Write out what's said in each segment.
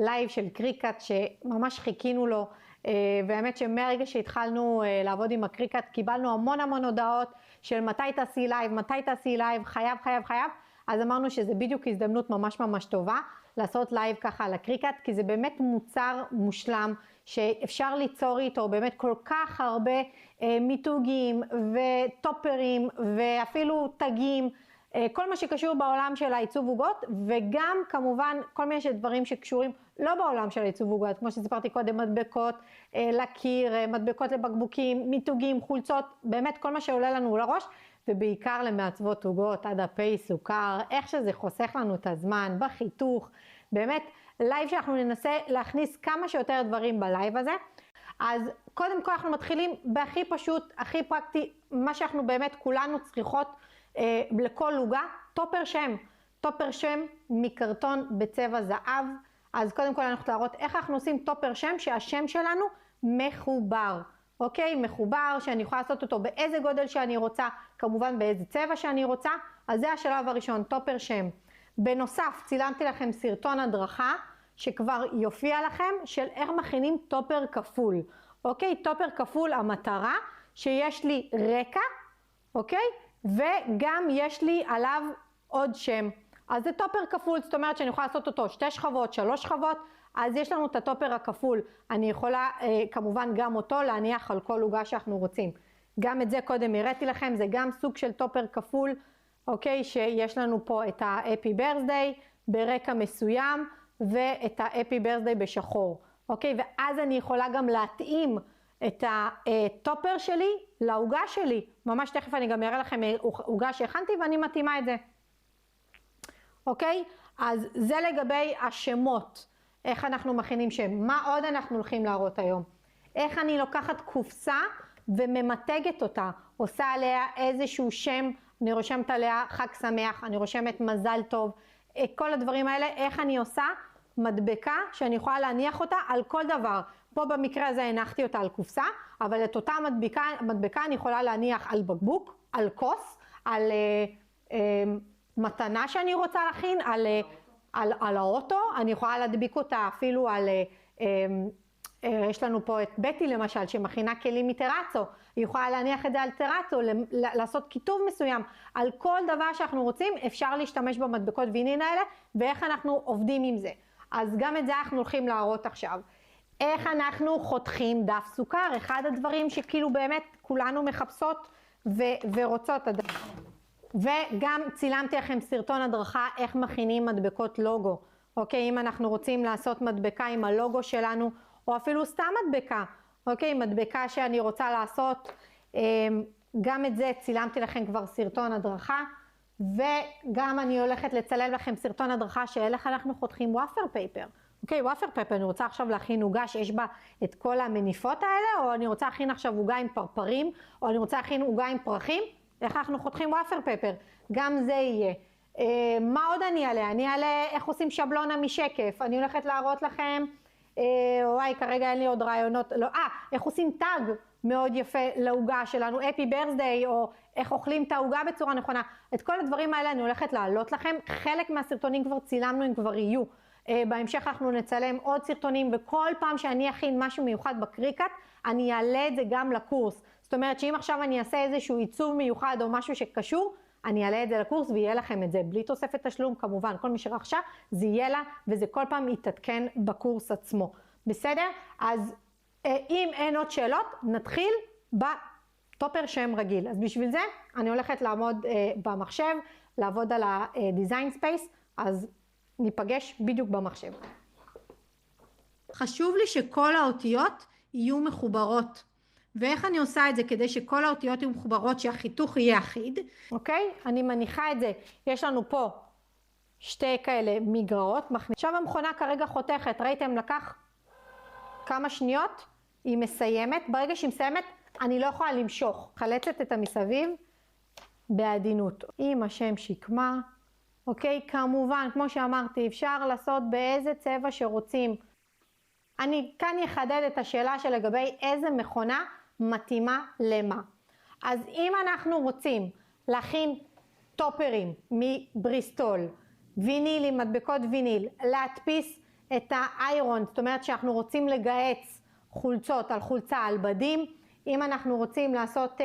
לייב של קריקט שממש חיכינו לו, והאמת שמהרגע שהתחלנו לעבוד עם הקריקט קיבלנו המון הודעות של מתי תעשי לייב, מתי תעשי לייב, חייב. אז אמרנו שזה בדיוק הזדמנות ממש טובה לעשות לייב ככה על הקריקט, כי זה באמת מוצר מושלם שאפשר ליצור איתו באמת כל כך הרבה מיתוגים וטופרים ואפילו תגים, כל מה שקשור בעולם של העיצוב עוגות, וגם כמובן כל מיני דברים שקשורים לא בעולם של העיצוב עוגות, כמו שסיפרתי קודם, מדבקות לקיר, מדבקות לבקבוקים, מיתוגים, חולצות, באמת כל מה שעולה לנו לראש, ובעיקר למעצבות עוגות, עד הפי סוכר, איך שזה חוסך לנו את הזמן, בחיתוך, באמת לייב שאנחנו ננסה להכניס כמה שיותר דברים בלייב הזה. אז קודם כל אנחנו מתחילים בהכי פשוט, הכי פרקטי, מה שאנחנו באמת כולנו צריכות לכל עוגה, טופר שם מקרטון בצבע זהב. אז קודם כל אנחנו להראות איך אנחנו עושים טופר שם שהשם שלנו מחובר, אוקיי? מחובר, שאני יכולה לעשות אותו באיזה גודל שאני רוצה, כמובן באיזה צבע שאני רוצה. אז זה השלב הראשון, טופר שם. בנוסף צילמתי לכם סרטון הדרכה שכבר יופיע לכם של איך מכינים טופר כפול, אוקיי? טופר כפול, המטרה שיש לי רקע, אוקיי? וגם יש לי עליו עוד שם. אז זה טופר כפול, זאת אומרת שאני יכולה לעשות אותו 2 שכבות, 3 שכבות, אז יש לנו את הטופר הכפול. אני יכולה כמובן גם אותו להניח על כל עוגה שאנחנו רוצים. גם את זה קודם הראיתי לכם, זה גם סוג של טופר כפול, אוקיי? שיש לנו פה את ה-Happy Birthday ברקע מסוים, ואת ה-Happy Birthday בשחור, אוקיי? ואז אני יכולה גם להתאים את הטופר שלי לעוגה שלי. ממש תכף אני גם אראה לכם עוגה שהכנתי ואני מתאימה את זה. אוקיי? אז זה לגבי השמות. איך אנחנו מכינים שם. מה עוד אנחנו הולכים להראות היום? איך אני לוקחת קופסה וממתגת אותה. עושה עליה איזשהו שם. אני רושמת עליה חג שמח. אני רושמת מזל טוב. כל הדברים האלה. איך אני עושה מדבקה שאני יכולה להניח אותה על כל דבר. פה במקרה הזה הנחתי אותה על קופסה, אבל את אותה מדבקה אני יכולה להניח על בקבוק, על כוס, על מתנה שאני רוצה להכין, על האוטו, אני יכולה להדביק אותה אפילו על, יש לנו פה את בטי למשל שמכינה כלים מטרצו, היא יכולה להניח את זה על טרצו, לעשות כיתוב מסוים, על כל דבר שאנחנו רוצים אפשר להשתמש במדבקות ויניל האלה, ואיך אנחנו עובדים עם זה. אז גם את זה אנחנו הולכים להראות עכשיו. איך אנחנו חותכים דף סוכר, אחד הדברים שכאילו באמת כולנו מחפשות ורוצות. וגם צילמתי לכם סרטון הדרכה איך מכינים מדבקות לוגו. אוקיי, אם אנחנו רוצים לעשות מדבקה עם הלוגו שלנו, או אפילו סתם מדבקה, אוקיי, מדבקה שאני רוצה לעשות, גם את זה צילמתי לכם כבר סרטון הדרכה, וגם אני הולכת לצלם לכם סרטון הדרכה של איך אנחנו חותכים וופר פייפר. אוקיי, וופר פייפר, אני רוצה עכשיו להכין עוגה שיש בה את כל המניפות האלה, או אני רוצה להכין עכשיו עוגה עם פרפרים, או אני רוצה להכין עוגה עם פרחים, איך אנחנו חותכים וופר פייפר, גם זה יהיה. מה עוד אני אעלה? אני אעלה איך עושים שבלונה משקף, אני הולכת להראות לכם, וואי, כרגע אין לי עוד רעיונות, לא, איך עושים טאג מאוד יפה לעוגה שלנו, Happy Birthday, או איך אוכלים את העוגה בצורה נכונה. את כל הדברים האלה אני הולכת להעלות לכם, חלק מהסרטונים כבר צילמנו, הם כבר יהיו. בהמשך אנחנו נצלם עוד סרטונים, וכל פעם שאני אכין משהו מיוחד בקריקט, אני אעלה את זה גם לקורס. זאת אומרת שאם עכשיו אני אעשה איזשהו עיצוב מיוחד או משהו שקשור, אני אעלה את זה לקורס ויהיה לכם את זה, בלי תוספת תשלום כמובן, כל מי שרכשה זה יהיה לה, וזה כל פעם יתעדכן בקורס עצמו. בסדר? אז אם אין עוד שאלות, נתחיל בטופר שם רגיל. אז בשביל זה אני הולכת לעמוד במחשב, לעבוד על ה-Design Space, אז ניפגש בדיוק במחשב. חשוב לי שכל האותיות יהיו מחוברות. ואיך אני עושה את זה כדי שכל האותיות יהיו מחוברות, שהחיתוך יהיה אחיד, אוקיי? אני מניחה את זה, יש לנו פה 2 כאלה מגרעות, עכשיו המכונה כרגע חותכת, ראיתם, לקח כמה שניות, היא מסיימת, ברגע שהיא מסיימת אני לא יכולה למשוך, חלצת את המסביב בעדינות, עם השם שקמה, אוקיי? כמובן, כמו שאמרתי, אפשר לעשות באיזה צבע שרוצים. אני כאן אחדד את השאלה שלגבי איזה מכונה מתאימה למה. אז אם אנחנו רוצים להכין טופרים מבריסטול, וינילים, מדבקות ויניל, להדפיס את האיירון, זאת אומרת שאנחנו רוצים לגהץ חולצות על חולצה על בדים, אם אנחנו רוצים לעשות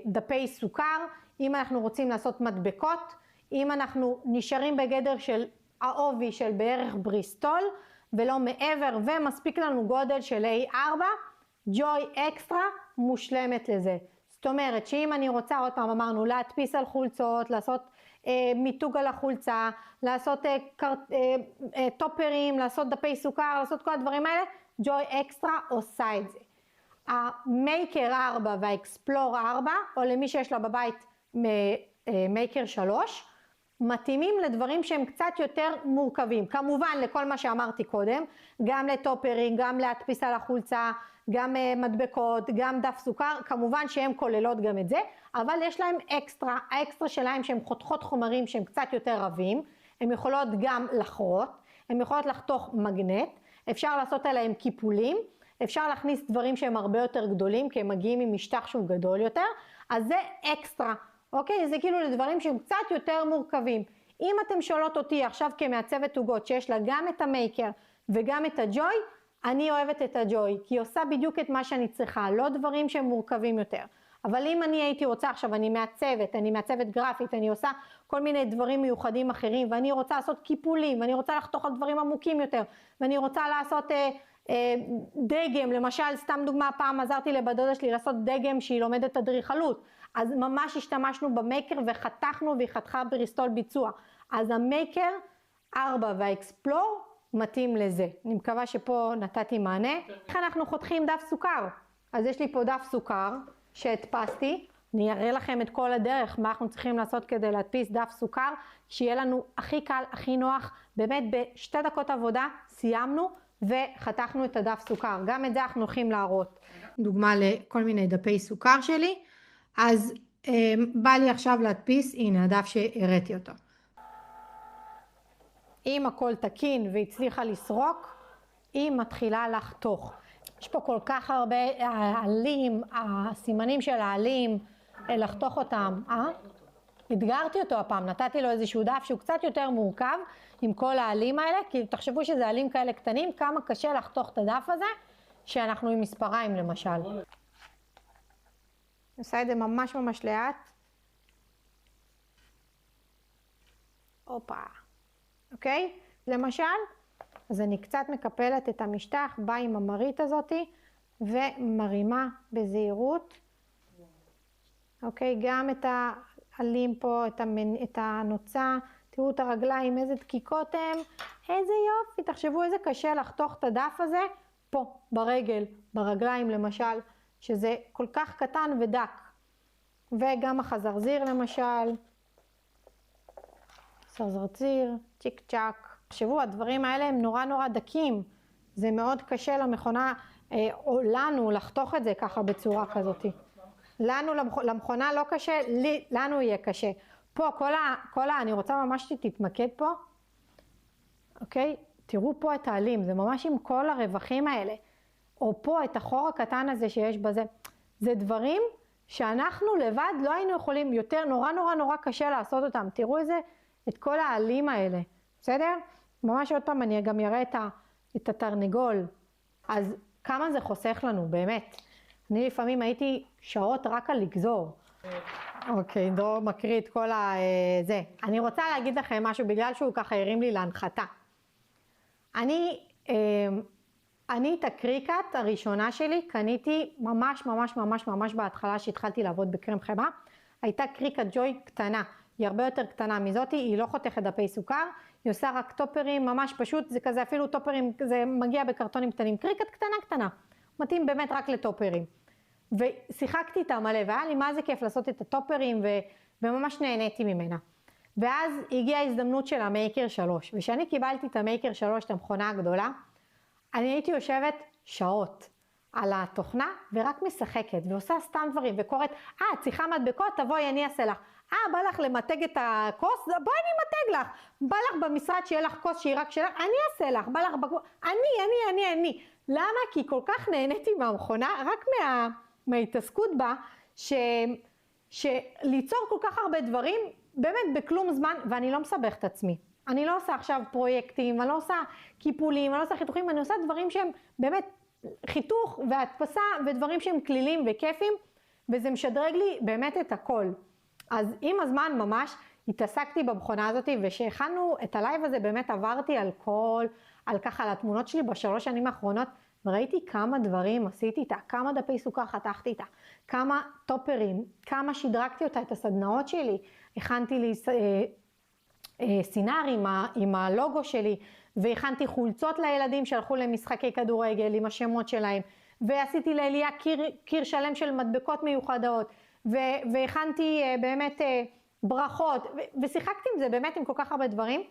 דפי סוכר, אם אנחנו רוצים לעשות מדבקות, אם אנחנו נשארים בגדר של העובי של בערך בריסטול ולא מעבר, ומספיק לנו גודל של A4, ג'וי אקסטרה מושלמת לזה. זאת אומרת שאם אני רוצה, עוד פעם אמרנו, להדפיס על חולצות, לעשות מיתוג על החולצה, לעשות טופרים, לעשות דפי סוכר, לעשות כל הדברים האלה, ג'וי אקסטרה עושה את זה. המייקר 4 והאקספלור 4, או למי שיש לה בבית מייקר 3, מתאימים לדברים שהם קצת יותר מורכבים. כמובן לכל מה שאמרתי קודם, גם לטופרים, גם להדפיס על החולצה, גם מדבקות, גם דף סוכר, כמובן שהן כוללות גם את זה, אבל יש להם אקסטרה, האקסטרה שלהם שהם חותכות חומרים שהם קצת יותר רבים, הן יכולות גם לחרות, הן יכולות לחתוך מגנט, אפשר לעשות עליהם קיפולים, אפשר להכניס דברים שהם הרבה יותר גדולים, כי הם מגיעים עם משטח שהוא גדול יותר, אז זה אקסטרה, אוקיי? זה כאילו לדברים שהם קצת יותר מורכבים. אם אתם שואלות אותי עכשיו כמעצבת עוגות שיש לה גם את המייקר וגם את הג'וי, אני אוהבת את הג'וי, כי היא עושה בדיוק את מה שאני צריכה, לא דברים שהם מורכבים יותר. אבל אם אני הייתי רוצה עכשיו, אני מעצבת גרפית, אני עושה כל מיני דברים מיוחדים אחרים, ואני רוצה לעשות קיפולים, ואני רוצה לחתוך על דברים עמוקים יותר, ואני רוצה לעשות דגם, למשל, סתם דוגמה, פעם עזרתי לבת דודה שלי לעשות דגם שהיא לומדת אדריכלות, אז ממש השתמשנו במייקר וחתכנו והיא חתכה בריסטול ביצוע. אז המייקר 4 והאקספלור מתאים לזה. אני מקווה שפה נתתי מענה. איך אנחנו חותכים דף סוכר? אז יש לי פה דף סוכר שהדפסתי, אני אראה לכם את כל הדרך, מה אנחנו צריכים לעשות כדי להדפיס דף סוכר, שיהיה לנו הכי קל, הכי נוח, באמת ב2 דקות עבודה סיימנו וחתכנו את הדף סוכר. גם את זה אנחנו הולכים להראות. דוגמה לכל מיני דפי סוכר שלי. אז בא לי עכשיו להדפיס, הנה הדף שהראיתי אותו. אם הכל תקין והצליחה לסרוק, היא מתחילה לחתוך. יש פה כל כך הרבה העלים, הסימנים של העלים, לחתוך אותם. אתגרתי אותו הפעם, נתתי לו איזשהו דף שהוא קצת יותר מורכב עם כל העלים האלה, כי תחשבו שזה עלים כאלה קטנים, כמה קשה לחתוך את הדף הזה, שאנחנו עם מספריים למשל. אני עושה את זה ממש ממש לאט. הופה. אוקיי? למשל, אז אני קצת מקפלת את המשטח, באה עם המרית הזאתי, ומרימה בזהירות. אוקיי? גם את העלים פה, את הנוצה, תראו את הרגליים, איזה דקיקות הם, איזה יופי, תחשבו איזה קשה לחתוך את הדף הזה, פה, ברגל, ברגליים למשל, שזה כל כך קטן ודק. וגם החזרזיר למשל, חזרזיר, צ'יק צ'ק. תחשבו, הדברים האלה הם נורא נורא דקים, זה מאוד קשה למכונה, או לנו לחתוך את זה ככה בצורה כזאת. לנו, למכונה לא קשה, לנו יהיה קשה. פה, אני רוצה ממש שתתמקד פה, אוקיי? תראו פה את העלים, זה ממש עם כל הרווחים האלה. או פה את החור הקטן הזה שיש בזה. זה דברים שאנחנו לבד לא היינו יכולים, יותר נורא נורא נורא קשה לעשות אותם. תראו את כל העלים האלה, בסדר? ממש עוד פעם אני גם אראה את התרנגול. אז כמה זה חוסך לנו, באמת. אני לפעמים הייתי שעות רק על לגזור. אוקיי, דרור מקריא את כל זה. אני רוצה להגיד לכם משהו, בגלל שהוא ככה הרים לי להנחתה. אני את הקריקט הראשונה שלי קניתי ממש בהתחלה שהתחלתי לעבוד בקרם חמאה. הייתה קריקט ג'וי קטנה, היא הרבה יותר קטנה מזאתי, היא לא חותכת דפי סוכר, היא עושה רק טופרים, ממש פשוט, זה כזה אפילו טופרים, זה מגיע בקרטונים קטנים, קריקט קטנה, מתאים באמת רק לטופרים. ושיחקתי איתה מלא, והיה לי מה זה כיף לעשות את הטופרים, וממש נהניתי ממנה. ואז הגיעה ההזדמנות של המייקר 3, ושאני קיבלתי את המייקר 3, את המכונה הגדולה, אני הייתי יושבת שעות על התוכנה, ורק משחקת, ועושה סתם דברים, וקוראת, צריכה מדבקות, תבואי, אני אעשה לך. בא לך למתג את הכוס? בואי אני אמתג לך. בא לך במשרד שיהיה לך כוס שהיא רק שלך? אני אעשה לך. בא לך בקוס? אני. למה? כי כל כך נהניתי מהמכונה, רק מההתעסקות בה, שליצור כל כך הרבה דברים, באמת בכלום זמן, ואני לא מסבך את עצמי. אני לא עושה עכשיו פרויקטים, אני לא עושה קיפולים, אני לא עושה חיתוכים, אני עושה דברים שהם באמת חיתוך והדפסה ודברים שהם כלילים וכיפים, וזה משדרג לי באמת את הכל. אז עם הזמן ממש התעסקתי במכונה הזאת, ושהכנו את הלייב הזה באמת עברתי על ככה, על התמונות שלי בשלוש שנים האחרונות, וראיתי כמה דברים עשיתי איתה, כמה דפי סוכר חתכתי איתה, כמה טופרים, כמה שדרגתי אותה, את הסדנאות שלי, הכנתי לי סינר עם הלוגו שלי, והכנתי חולצות לילדים שהלכו למשחקי כדורגל עם השמות שלהם, ועשיתי לאליה קיר שלם של מדבקות מיוחדות, והכנתי באמת ברכות, ושיחקתי עם זה באמת עם כל כך הרבה דברים.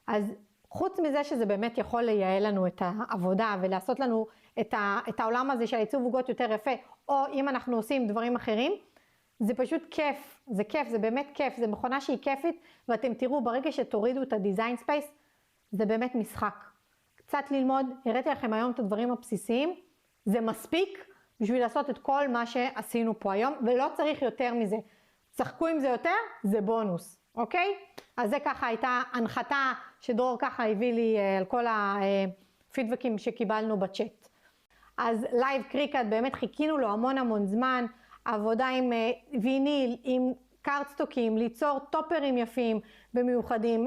אז חוץ מזה שזה באמת יכול לייעל לנו את העבודה ולעשות לנו את העולם הזה של עיצוב עוגות יותר יפה, או אם אנחנו עושים דברים אחרים, זה פשוט כיף, זה כיף, זה באמת כיף, זה מכונה שהיא כיפית, ואתם תראו ברגע שתורידו את הדיזיין ספייס, זה באמת משחק. קצת ללמוד, הראיתי לכם היום את הדברים הבסיסיים, זה מספיק בשביל לעשות את כל מה שעשינו פה היום, ולא צריך יותר מזה. צחקו עם זה יותר, זה בונוס, אוקיי? אז זה ככה הייתה הנחתה שדרור ככה הביא לי על כל הפידבקים שקיבלנו בצ'אט. אז לייב קריקט באמת חיכינו לו המון זמן, עבודה עם ויניל, עם קארדסטוקים, ליצור טופרים יפים ומיוחדים,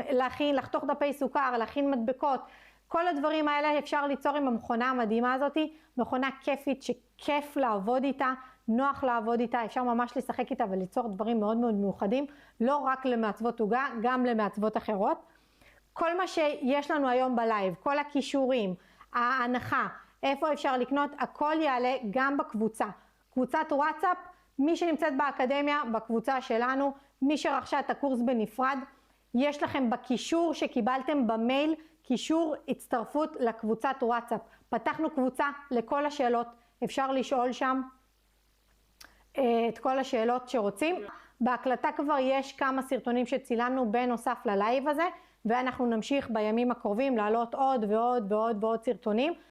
לחתוך דפי סוכר, להכין מדבקות, כל הדברים האלה אפשר ליצור עם המכונה המדהימה הזאת, מכונה כיפית שכיף לעבוד איתה, נוח לעבוד איתה, אפשר ממש לשחק איתה וליצור דברים מאוד מיוחדים, לא רק למעצבות עוגה, גם למעצבות אחרות. כל מה שיש לנו היום בלייב, כל הכישורים, ההנחה, איפה אפשר לקנות, הכל יעלה גם בקבוצה. קבוצת וואטסאפ, מי שנמצאת באקדמיה, בקבוצה שלנו, מי שרכשה את הקורס בנפרד, יש לכם בקישור שקיבלתם במייל, קישור הצטרפות לקבוצת וואטסאפ. פתחנו קבוצה לכל השאלות, אפשר לשאול שם את כל השאלות שרוצים. בהקלטה כבר יש כמה סרטונים שצילמנו בנוסף ללייב הזה, ואנחנו נמשיך בימים הקרובים לעלות עוד ועוד סרטונים.